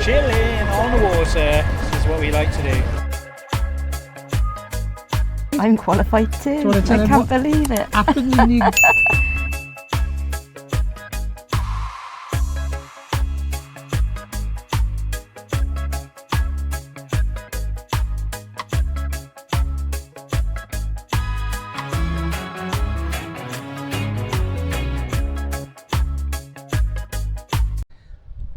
chilling on the water. This is what we like to do. I'm qualified too. I can't believe it. Happened when you...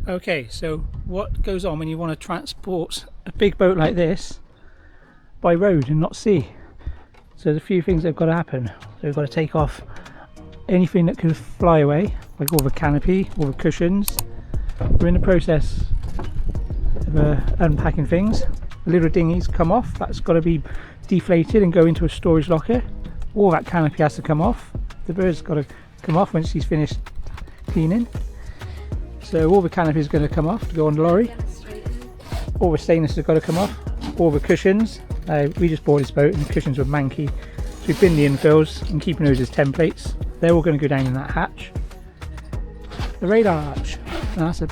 Okay, so what goes on when you want to transport a big boat like this by road and not sea? So there's a few things that have got to happen. So we've got to take off anything that could fly away, like all the canopy, all the cushions. We're in the process of unpacking things. The little dinghy's come off, that's got to be deflated and go into a storage locker. All that canopy has to come off. The bird's got to come off once he's finished cleaning. So all the canopy is going to come off to go on the lorry. All the stainless has got to come off. All the cushions. We just bought this boat and the cushions were manky. So we've binned the infills and keeping those as templates. They're all going to go down in that hatch. The radar arch. Now that's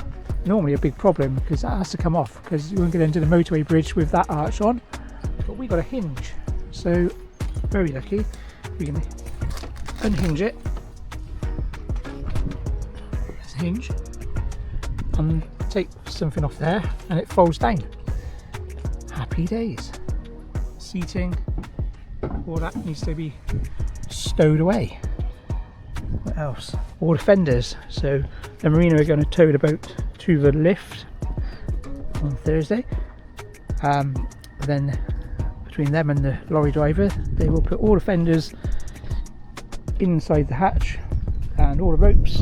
normally a big problem because that has to come off because you won't get into the motorway bridge with that arch on. But we got a hinge. So very lucky. We can unhinge it. There's a hinge. And take something off there and it folds down. Happy days. Seating, all that needs to be stowed away. What else? All the fenders. So the marina are going to tow the boat to the lift on Thursday. Then between them and the lorry driver, they will put all the fenders inside the hatch and all the ropes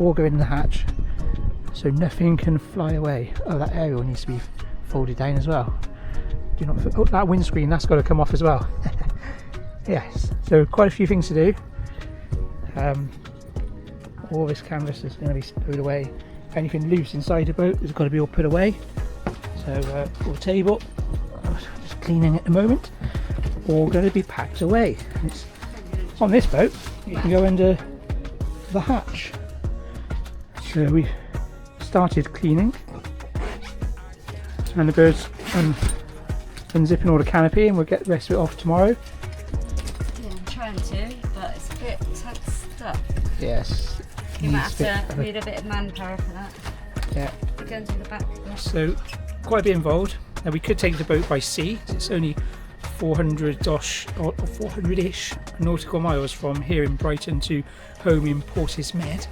all go in the hatch. So nothing can fly away. Oh, that aerial needs to be folded down as well. Do not. Oh, that windscreen, that's got to come off as well. Yes, so quite a few things to do. All this canvas is going to be stowed away. Anything loose inside the boat has got to be all put away. So all the table, just cleaning at the moment, all going to be packed away. It's on this boat. You can go under the hatch. So we started cleaning and the birds unzipping all the canopy and we'll get the rest of it off tomorrow. Yeah, I'm trying to, but it's a bit stuck. Yes. You might have to need a bit of manpower for that. Yeah. We're going to the back. So quite a bit involved. Now we could take the boat by sea. It's only 400-ish nautical miles from here in Brighton to home in Portishead,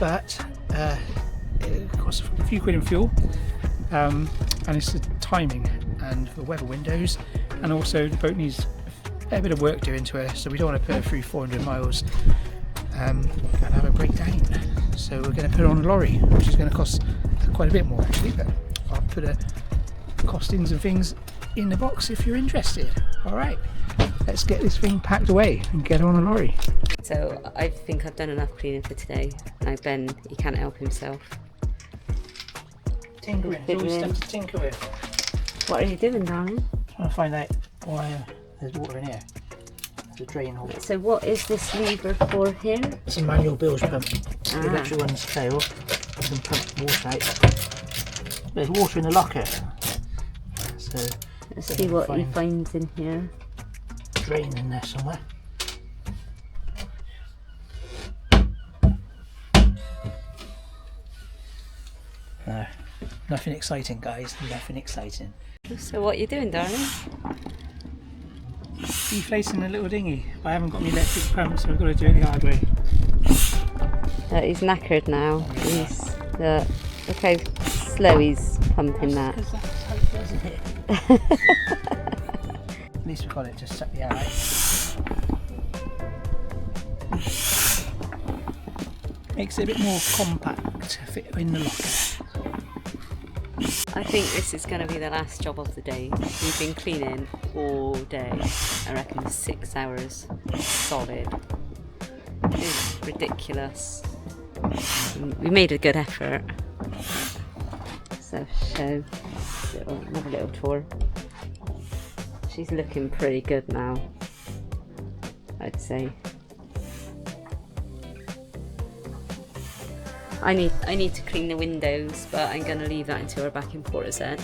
but it costs a few quid in fuel, and it's the timing and the weather windows, and also the boat needs a fair bit of work doing to her, so we don't want to put her through 400 miles and have a breakdown. So we're going to put her on a lorry, which is going to cost quite a bit more actually, but I'll put her costings and things in the box if you're interested. Alright, let's get this thing packed away and get her on a lorry. So I think I've done enough cleaning for today. Now Ben, he can't help himself. Tinkering, there's always stuff to tinker with. What are you doing, darling? Trying to find out why there's water in here. There's a drain hole. So what is this lever for here? It's a manual bilge pump. The electric ones fail. You can pump water out. There's water in the locker. So let's see what he finds in here. Drain in there somewhere. No, nothing exciting, guys. Nothing exciting. So what are you doing, darling? Deflating a little dinghy. I haven't got my electric pump, so I've got to do it the hard way. He's knackered now. He's look how slow he's pumping that. Because that's how it does it. At least we've got it just suck the air out. Makes it a bit more compact to fit in the locker. I think this is going to be the last job of the day. We've been cleaning all day. I reckon 6 hours solid. It's ridiculous. We made a good effort. So show another little tour. She's looking pretty good now, I'd say. I need to clean the windows, but I'm going to leave that until we're back in Portishead.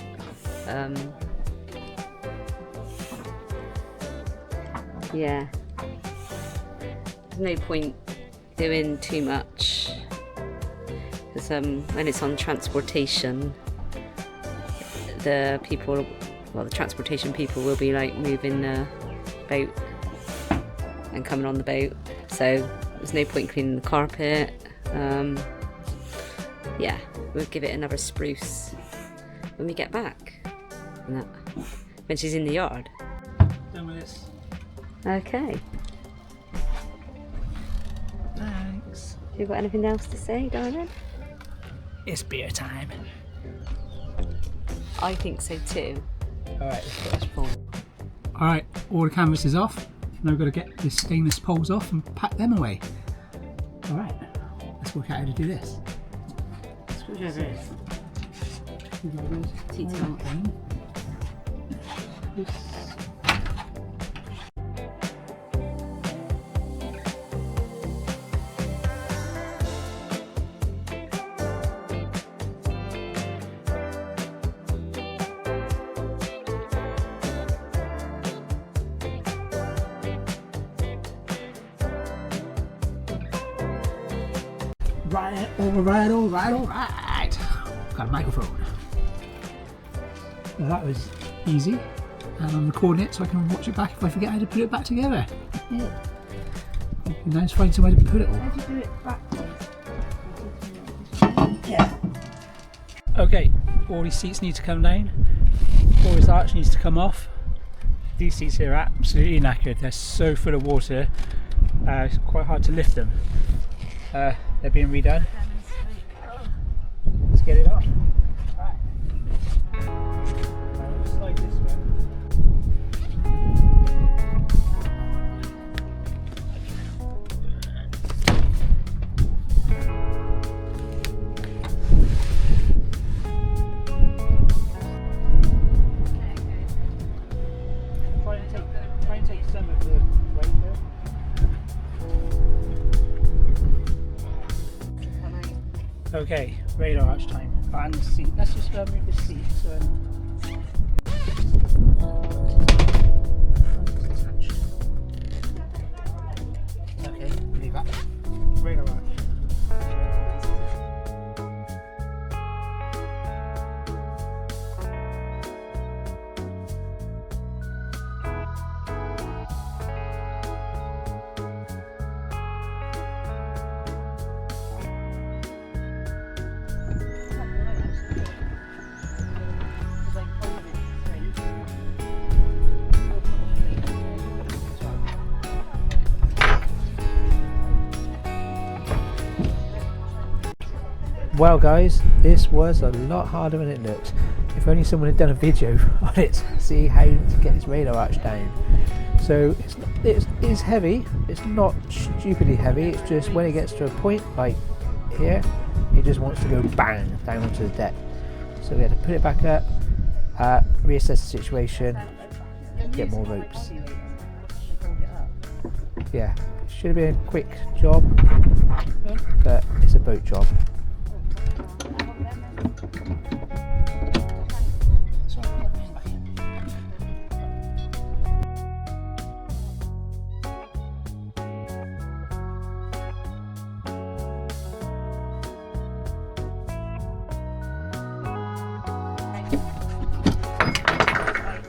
Yeah, there's no point doing too much because when it's on transportation, the transportation people will be like moving the boat and coming on the boat, so there's no point cleaning the carpet. Yeah, we'll give it another spruce when we get back, and that, when she's in the yard. Done with this. Okay. Thanks. You got anything else to say, darling? It's beer time. I think so too. Alright, let's get this full. Alright, all the canvas is off. Now we've got to get the stainless poles off and pack them away. Alright, let's work out how to do this. Screwdrivers. Alright. Got a microphone. Well, that was easy. And I'm recording it so I can watch it back if I forget how to put it back together. Yeah. Now let's find somewhere to put it all. How do you do it backwards? Yeah. Okay, all these seats need to come down. All this arch needs to come off. These seats here are absolutely knackered. They're so full of water. It's quite hard to lift them. They're being redone. Let's get it on. Right. Slide this way. Try and take some of the weight there. Okay, radar arch time. And seat. Let's just move the seat. Okay, leave that. Radar arch. Well guys, this was a lot harder than it looks. If only someone had done a video on it, see how to get this radar arch down. So it's heavy, it's not stupidly heavy, it's just when it gets to a point like here, it just wants to go bang down onto the deck. So we had to put it back up, reassess the situation, get more ropes. Yeah, should have been a quick job, but it's a boat job.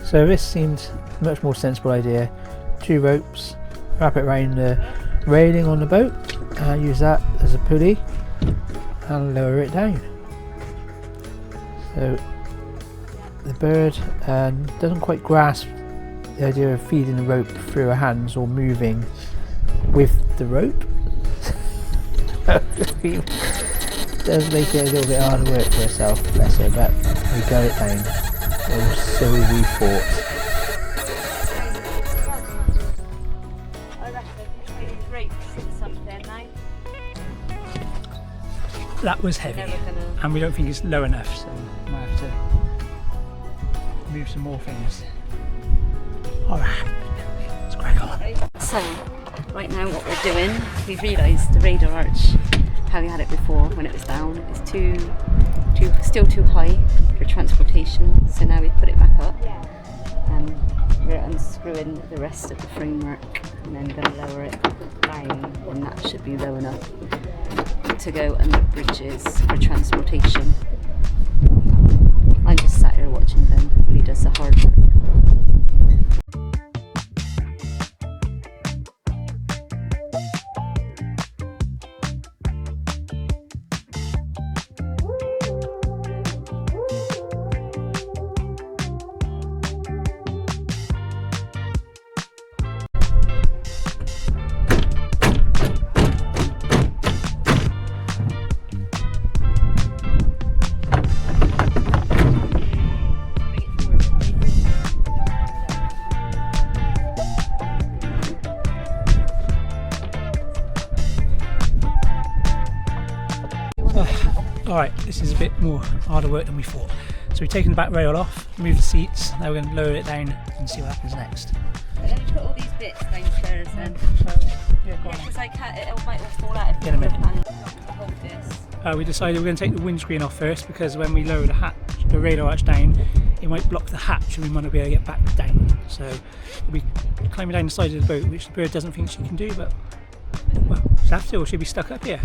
So this seemed a much more sensible idea. 2 ropes, wrap it around the railing on the boat, and use that as a pulley and lower it down. So the bird doesn't quite grasp the idea of feeding the rope through her hands or moving with the rope. Does make it a little bit hard work for herself, bless her, but we got it down. Oh, so we fought. I reckon maybe ropes or something now. That was heavy, and we don't think it's low enough, so we might have to move some more things. Alright, let's crack on. So, right now what we're doing, we've realised the radar arch how we had it before when it was down. It's still too high for transportation, so now we've put it back up. We're unscrewing the rest of the framework and then going to lower it down, and that should be low enough to go under bridges for transportation. I'm just sat here watching Ben while he does the hard work. Alright, this is a bit more harder work than we thought. So we've taken the back rail off, moved the seats, now we're going to lower it down and see what happens next. Let me put all these bits downstairs then. Yeah, go on. Because I can't, it might all fall out if In a minute. hold this. We decided we're going to take the windscreen off first, because when we lower the hatch, the radar hatch down, it might block the hatch and we might not be able to get back down. So we'll be climbing down the side of the boat, which the bird doesn't think she can do, but well, she'll have to, or she'll be stuck up here.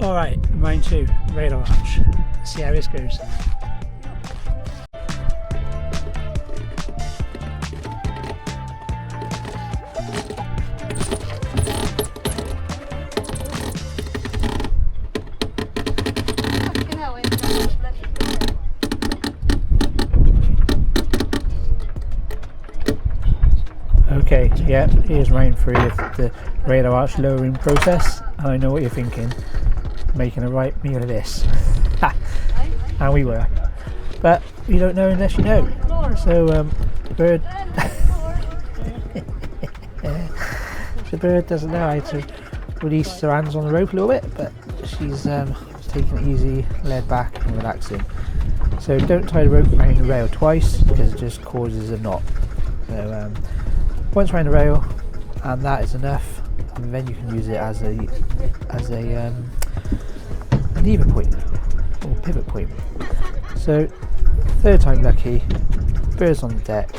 Alright, round 2, radar hatch. Let's see how this goes. Okay, yeah, here's round 3 of the radar arch lowering process, and I know what you're thinking, making a right meal of this. And we were, but you don't know unless you know. So bird the bird doesn't know how to release her hands on the rope a little bit, but she's taking it easy, laid back and relaxing. So don't tie the rope around the rail twice, because it just causes a knot. So once around the rail, and that is enough, and then you can use it as a lever point or pivot point. So third time lucky, birds on the deck,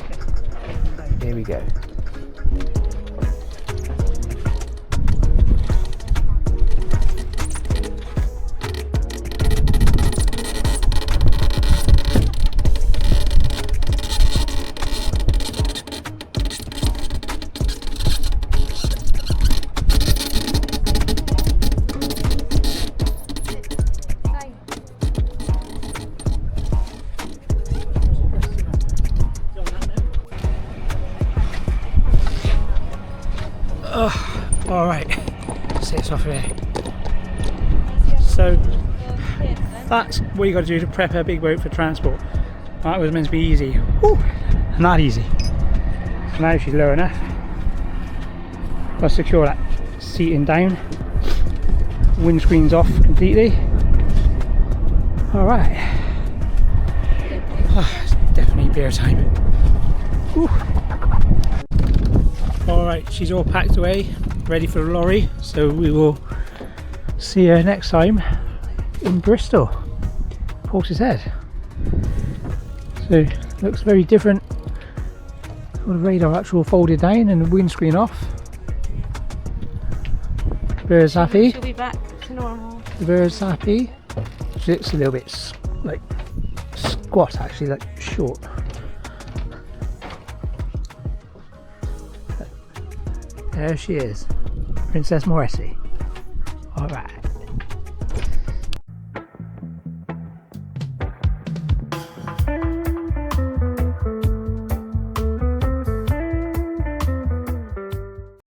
here we go. Alright, set us off here. So that's what you got to do to prep a big boat for transport. That was meant to be easy. Woo, not easy. So now she's low enough. Got to secure that seating down. Windscreen's off completely. Alright. Oh, it's definitely beer time. Woo. Alright, she's all packed away, ready for the lorry, so we will see her next time in Bristol, Portishead. So looks very different. Got the radar actual folded down and the windscreen off. Bird's happy. She'll be back to normal. The bird's happy. She looks a little bit like squat, actually, like short. There she is, Princess Morrissey. Alright.